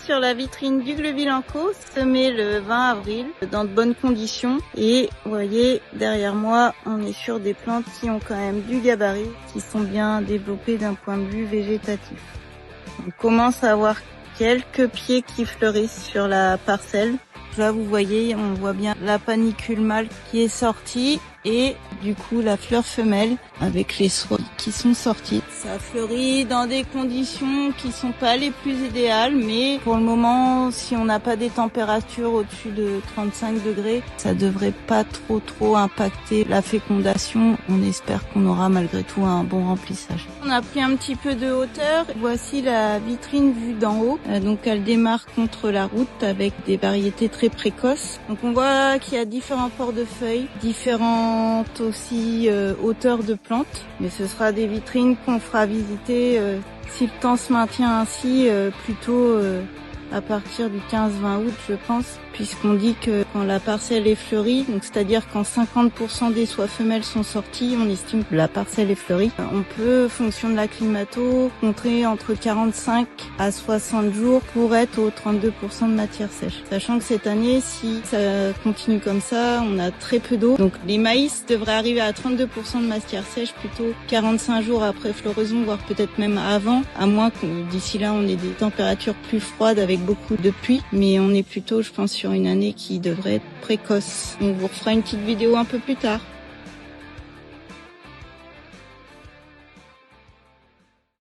sur la vitrine d'Hugues Vilenco, semé le 20 avril, dans de bonnes conditions. Et vous voyez, derrière moi, on est sur des plantes qui ont quand même du gabarit, qui sont bien développées d'un point de vue végétatif. On commence à avoir quelques pieds qui fleurissent sur la parcelle. Là, vous voyez, on voit bien la panicule mâle qui est sortie et du coup la fleur femelle avec les soies qui sont sorties. Ça fleurit dans des conditions qui sont pas les plus idéales, mais pour le moment, si on n'a pas des températures au-dessus de 35 degrés, ça devrait pas trop impacter la fécondation. On espère qu'on aura malgré tout un bon remplissage. On a pris un petit peu de hauteur. Voici la vitrine vue d'en haut. Donc elle démarre contre la route avec des variétés très précoces. Donc on voit qu'il y a différents ports de feuilles, différentes aussi hauteurs de plantes, mais ce sera des vitrines qu'on fera visiter si le temps se maintient ainsi plutôt à partir du 15-20 août, je pense, puisqu'on dit que quand la parcelle est fleurie, donc c'est-à-dire quand 50% des soies femelles sont sorties, on estime que la parcelle est fleurie. On peut, fonction de la climato, compter entre 45 à 60 jours pour être aux 32% de matière sèche. Sachant que cette année, si ça continue comme ça, on a très peu d'eau. Donc les maïs devraient arriver à 32% de matière sèche plutôt 45 jours après floraison, voire peut-être même avant, à moins que d'ici là on ait des températures plus froides avec beaucoup de pluie. Mais on est plutôt, je pense, sur une année qui devrait être précoce. On vous refera une petite vidéo un peu plus tard.